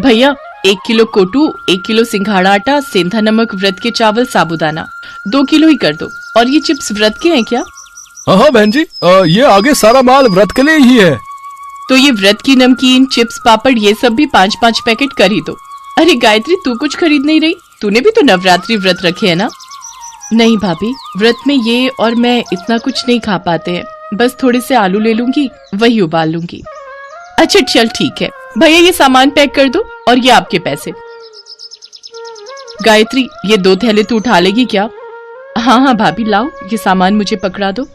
भैया 1 kilo कोटू, 1 kilo सिंघाड़ा आटा, सेंधा नमक, व्रत के चावल, साबूदाना 2 किलो ही कर दो। और ये चिप्स व्रत के हैं क्या? हाँ बहन जी, ये आगे सारा माल व्रत के लिए ही है। तो ये व्रत की नमकीन, चिप्स, पापड़ ये सब भी 5-5 पैकेट कर ही दो। अरे गायत्री, तू कुछ खरीद नहीं रही? तूने भी तो नवरात्रि व्रत रखे है ना? नहीं भाभी, व्रत में ये और मैं इतना कुछ नहीं खा पाते हैं। बस थोड़े से आलू ले लूंगी, वही उबाल लूंगी। अच्छा चल ठीक है भैया, ये सामान पैक कर दो और ये आपके पैसे। गायत्री, ये 2 थैले तू उठा लेगी क्या? हाँ भाभी, लाओ ये सामान मुझे पकड़ा दो।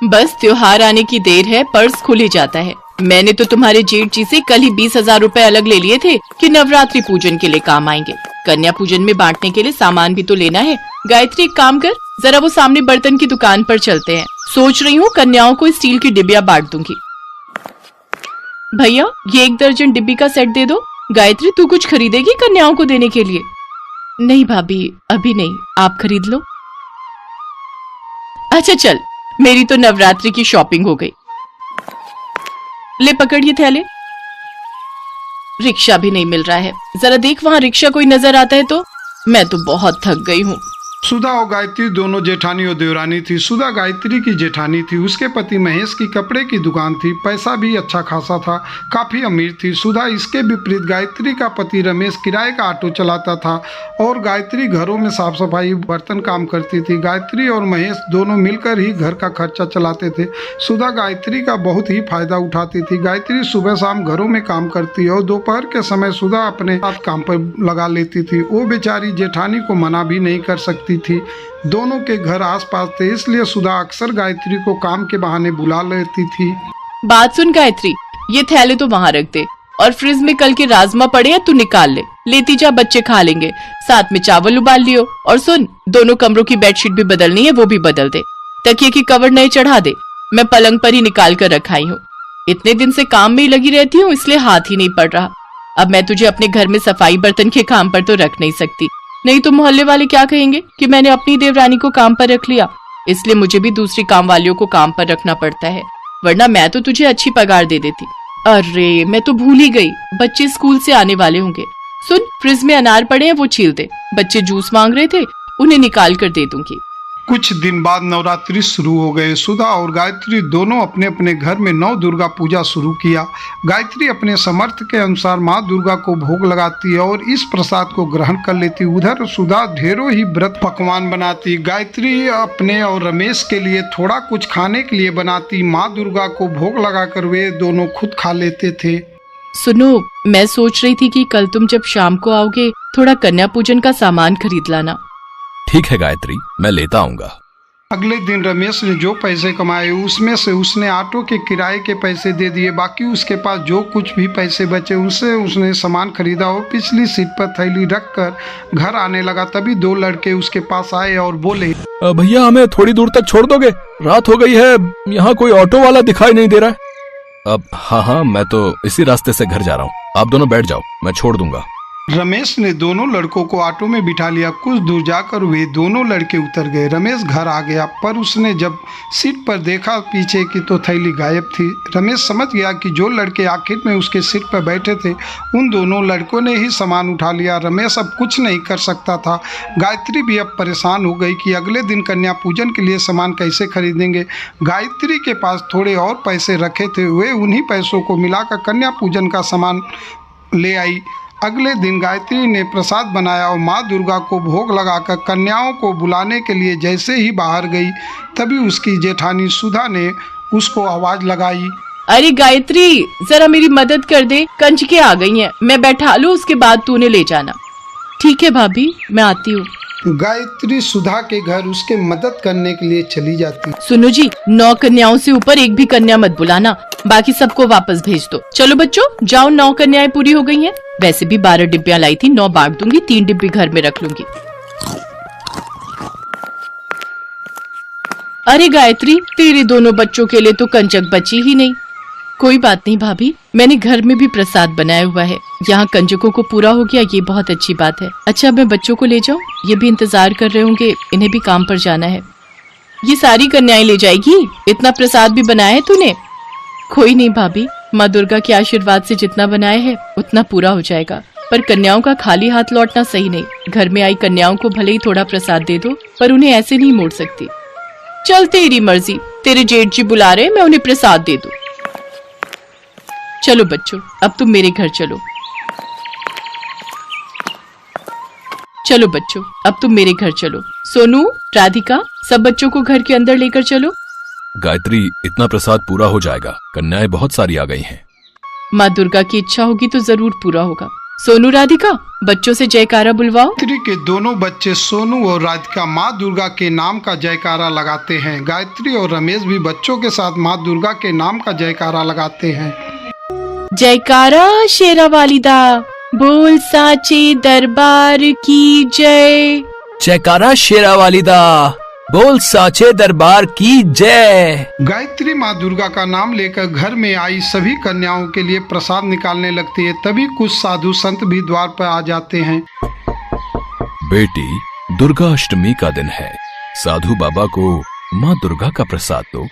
बस त्योहार आने की देर है, पर्स खुल ही जाता है। मैंने तो तुम्हारे जेठ जी से कल ही 20,000 रुपए अलग ले लिए थे कि नवरात्रि पूजन के लिए काम आएंगे। कन्या पूजन में बांटने के लिए सामान भी तो लेना है। गायत्री, एक काम कर, जरा वो सामने बर्तन की दुकान पर चलते हैं। सोच रही हूँ कन्याओं को स्टील की डिबिया बांट दूंगी। भैया, ये 1 दर्जन डिब्बी का सेट दे दो। गायत्री, तू कुछ खरीदेगी कन्याओं को देने के लिए? नहीं भाभी, अभी नहीं, आप खरीद लो। अच्छा चल, मेरी तो नवरात्रि की शॉपिंग हो गई। ले पकड़ ये थैले। रिक्शा भी नहीं मिल रहा है, जरा देख वहाँ रिक्शा कोई नजर आता है तो। मैं तो बहुत थक गई हूँ। सुधा और गायत्री दोनों जेठानी और देवरानी थी। सुधा गायत्री की जेठानी थी। उसके पति महेश की कपड़े की दुकान थी। पैसा भी अच्छा खासा था, काफ़ी अमीर थी। सुधा इसके विपरीत गायत्री का पति रमेश किराए का ऑटो चलाता था और गायत्री घरों में साफ सफाई, बर्तन काम करती थी। गायत्री और महेश दोनों मिलकर ही घर का खर्चा चलाते थे। सुधा गायत्री का बहुत ही फायदा उठाती थी। गायत्री सुबह शाम घरों में काम करती और दोपहर के समय सुधा अपने साथ काम पर लगा लेती थी। वो बेचारी जेठानी को मना भी नहीं कर सकती थी। दोनों के घर आसपास थे, इसलिए सुधा अक्सर गायत्री को काम के बहाने बुला लेती थी। बात सुन गायत्री, ये थैले तो वहाँ रख दे और फ्रिज में कल के राजमा पड़े हैं, तू निकाल ले। लेती जा, बच्चे खा लेंगे। साथ में चावल उबाल लियो। और सुन, दोनों कमरों की बेडशीट भी बदलनी है, वो भी बदल दे। तकिए की कवर नए चढ़ा दे। मैं पलंग पर ही निकाल कर रखाई हूँ। इतने दिन से काम में ही लगी रहती हूँ, इसलिए हाथ ही नहीं पड़ रहा। अब मैं तुझे अपने घर में सफाई बर्तन के काम पर तो रख नहीं सकती, नहीं तो मोहल्ले वाले क्या कहेंगे कि मैंने अपनी देवरानी को काम पर रख लिया। इसलिए मुझे भी दूसरी काम वालियों को काम पर रखना पड़ता है, वरना मैं तो तुझे अच्छी पगार दे देती। अरे मैं तो भूल ही गई, बच्चे स्कूल से आने वाले होंगे। सुन, फ्रिज में अनार पड़े हैं, वो छील दे। बच्चे जूस मांग रहे थे, उन्हें निकाल कर दे दूंगी। कुछ दिन बाद नवरात्रि शुरू हो गए। सुधा और गायत्री दोनों अपने अपने घर में नव दुर्गा पूजा शुरू किया। गायत्री अपने समर्थ के अनुसार माँ दुर्गा को भोग लगाती है और इस प्रसाद को ग्रहण कर लेती। उधर सुधा ढेरों ही व्रत पकवान बनाती। गायत्री अपने और रमेश के लिए थोड़ा कुछ खाने के लिए बनाती। माँ दुर्गा को भोग लगाकर वे दोनों खुद खा लेते थे। सुनो, मैं सोच रही थी कि कल तुम जब शाम को आओगे थोड़ा कन्या पूजन का सामान खरीद लाना। ठीक है गायत्री, मैं लेता आऊंगा। अगले दिन रमेश ने जो पैसे कमाए उसमें से उसने ऑटो के किराए के पैसे दे दिए। बाकी उसके पास जो कुछ भी पैसे बचे उससे उसने सामान खरीदा और पिछली सीट पर थैली रखकर घर आने लगा। तभी 2 लड़के उसके पास आए और बोले, भैया हमें थोड़ी दूर तक छोड़ दोगे? रात हो गई है, यहाँ कोई ऑटो वाला दिखाई नहीं दे रहा है। अब हाँ, मैं तो इसी रास्ते से घर जा रहा हूँ, आप दोनों बैठ जाओ, मैं छोड़ दूंगा। रमेश ने दोनों लड़कों को ऑटो में बिठा लिया। कुछ दूर जाकर वे दोनों लड़के उतर गए। रमेश घर आ गया, पर उसने जब सीट पर देखा पीछे की तो थैली गायब थी। रमेश समझ गया कि जो लड़के आखिर में उसके सीट पर बैठे थे उन दोनों लड़कों ने ही सामान उठा लिया। रमेश अब कुछ नहीं कर सकता था। गायत्री भी अब परेशान हो गई कि अगले दिन कन्या पूजन के लिए सामान कैसे खरीदेंगे। गायत्री के पास थोड़े और पैसे रखे थे, वे उन्हीं पैसों को मिलाकर कन्या पूजन का सामान ले आई। अगले दिन गायत्री ने प्रसाद बनाया और माँ दुर्गा को भोग लगाकर कन्याओं को बुलाने के लिए जैसे ही बाहर गई तभी उसकी जेठानी सुधा ने उसको आवाज लगाई, अरे गायत्री, जरा मेरी मदद कर दे, कंजके आ गई हैं, मैं बैठा लूं, उसके बाद तू उन्हें ले जाना। ठीक है भाभी, मैं आती हूँ। गायत्री सुधा के घर उसके मदद करने के लिए चली जाती। सुनो जी, 9 कन्याओं से ऊपर एक भी कन्या मत बुलाना, बाकी सबको वापस भेज दो। चलो बच्चों, जाओ, 9 कन्याएं पूरी हो गई हैं। वैसे भी 12 डिब्बियां लाई थी, 9 बांट दूंगी, 3 डिब्बी घर में रख लूंगी। अरे गायत्री, तेरे दोनों बच्चों के लिए तो कंजक बची ही नहीं। कोई बात नहीं भाभी, मैंने घर में भी प्रसाद बनाया हुआ है, यहाँ कंजकों को पूरा हो गया, ये बहुत अच्छी बात है। अच्छा, मैं बच्चों को ले जाऊँ? ये भी इंतजार कर रहे होंगे, इन्हें भी काम पर जाना है। ये सारी कन्याएं ले जाएगी? इतना प्रसाद भी बनाया है तूने? कोई नहीं भाभी, माँ दुर्गा के आशीर्वाद से जितना बनाए है उतना पूरा हो जाएगा, पर कन्याओं का खाली हाथ लौटना सही नहीं। घर में आई कन्याओं को भले ही थोड़ा प्रसाद दे दो, पर उन्हें ऐसे नहीं मोड़ सकती। चल तेरी मर्जी, तेरे जेठ जी बुला रहे, मैं उन्हें प्रसाद दे दूं। चलो बच्चों, अब तुम मेरे घर चलो। चलो बच्चों, अब तुम मेरे घर चलो। सोनू, राधिका, सब बच्चों को घर के अंदर लेकर चलो। गायत्री, इतना प्रसाद पूरा हो जाएगा, कन्याएं बहुत सारी आ गई हैं। माँ दुर्गा की इच्छा होगी तो जरूर पूरा होगा। सोनू, राधिका, बच्चों से जयकारा बुलवाओ। गायत्री के दोनों बच्चे सोनू और राधिका माँ दुर्गा के नाम का जयकारा लगाते हैं। गायत्री और रमेश भी बच्चों के साथ माँ दुर्गा के नाम का जयकारा लगाते हैं। जयकारा शेरा वालिदा, बोल साचे दरबार की जय। जयकारा शेरा वालिदा, बोल साचे दरबार की जय। गायत्री माँ दुर्गा का नाम लेकर घर में आई सभी कन्याओं के लिए प्रसाद निकालने लगती है। तभी कुछ साधु संत भी द्वार पर आ जाते हैं। बेटी, दुर्गा अष्टमी का दिन है, साधु बाबा को माँ दुर्गा का प्रसाद दो।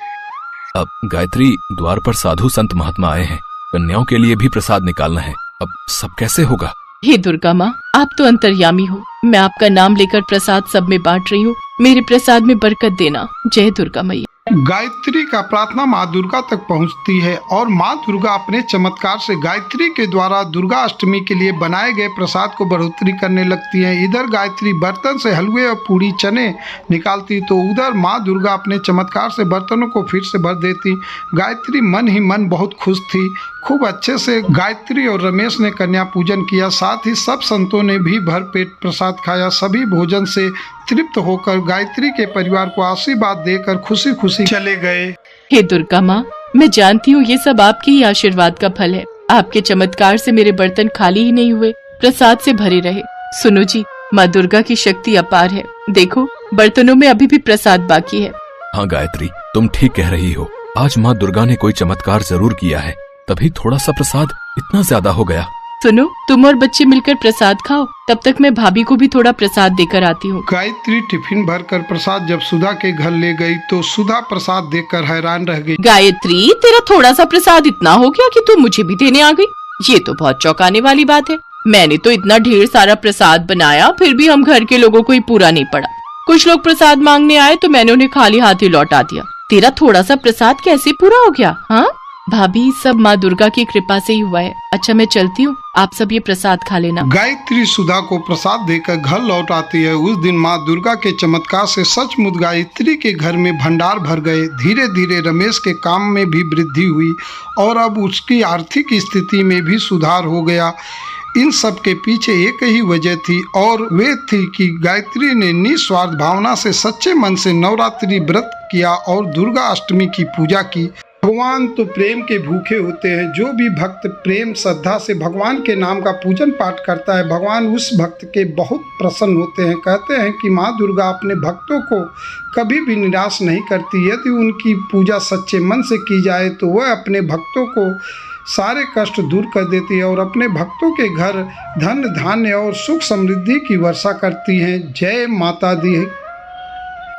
अब गायत्री, द्वार पर साधु संत महात्मा आए हैं, कन्याओं के लिए भी प्रसाद निकालना है, अब सब कैसे होगा? हे दुर्गा माँ, आप तो अंतर्यामी हो, मैं आपका नाम लेकर प्रसाद सब में बांट रही हूँ, मेरे प्रसाद में बरकत देना। जय दुर्गा मैया। गायत्री का प्रार्थना माँ दुर्गा तक पहुँचती है और माँ दुर्गा अपने चमत्कार से गायत्री के द्वारा दुर्गा अष्टमी के लिए बनाए गए प्रसाद को बढ़ोतरी करने लगती है। इधर गायत्री बर्तन से हलवे और पूरी चने निकालती तो उधर माँ दुर्गा अपने चमत्कार से बर्तनों को फिर से भर देती। गायत्री मन ही मन बहुत खुश थी। खूब अच्छे से गायत्री और रमेश ने कन्या पूजन किया, साथ ही सब संतों ने भी भर पेट प्रसाद खाया। सभी भोजन से तृप्त होकर गायत्री के परिवार को आशीर्वाद देकर खुशी खुशी चले गए। हे दुर्गा माँ, मैं जानती हूँ ये सब आपके ही आशीर्वाद का फल है। आपके चमत्कार से मेरे बर्तन खाली ही नहीं हुए, प्रसाद से भरे रहे। सुनो जी, माँ दुर्गा की शक्ति अपार है, देखो बर्तनों में अभी भी प्रसाद बाकी है। हाँ गायत्री, तुम ठीक कह रही हो, आज माँ दुर्गा ने कोई चमत्कार जरूर किया है, तभी थोड़ा सा प्रसाद इतना ज्यादा हो गया। सुनो, तुम और बच्चे मिलकर प्रसाद खाओ, तब तक मैं भाभी को भी थोड़ा प्रसाद देकर आती हूँ। गायत्री टिफिन भरकर प्रसाद जब सुधा के घर ले गई तो सुधा प्रसाद देखकर हैरान रह गई। गायत्री, तेरा थोड़ा सा प्रसाद इतना हो गया कि तू मुझे भी देने आ गई, ये तो बहुत चौंकाने वाली बात है। मैंने तो इतना ढेर सारा प्रसाद बनाया, फिर भी हम घर के लोगों को ही पूरा नहीं पड़ा। कुछ लोग प्रसाद मांगने आए तो मैंने उन्हें खाली हाथ ही लौटा दिया। तेरा थोड़ा सा प्रसाद कैसे पूरा हो गया? हाँ भाभी, सब माँ दुर्गा की कृपा से ही हुआ है। अच्छा मैं चलती हूँ, आप सब ये प्रसाद खा लेना। गायत्री सुधा को प्रसाद देकर घर लौट आती है। उस दिन माँ दुर्गा के चमत्कार से सचमुच गायत्री के घर में भंडार भर गए। धीरे धीरे रमेश के काम में भी वृद्धि हुई और अब उसकी आर्थिक स्थिति में भी सुधार हो गया। इन सब के पीछे एक ही वजह थी और वे थी कि गायत्री ने निस्वार्थ भावना से सच्चे मन से नवरात्रि व्रत किया और दुर्गा अष्टमी की पूजा की। भगवान तो प्रेम के भूखे होते हैं। जो भी भक्त प्रेम श्रद्धा से भगवान के नाम का पूजन पाठ करता है, भगवान उस भक्त के बहुत प्रसन्न होते हैं। कहते हैं कि माँ दुर्गा अपने भक्तों को कभी भी निराश नहीं करती। यदि उनकी पूजा सच्चे मन से की जाए तो वह अपने भक्तों को सारे कष्ट दूर कर देती है और अपने भक्तों के घर धन धान्य और सुख समृद्धि की वर्षा करती हैं। जय माता दी।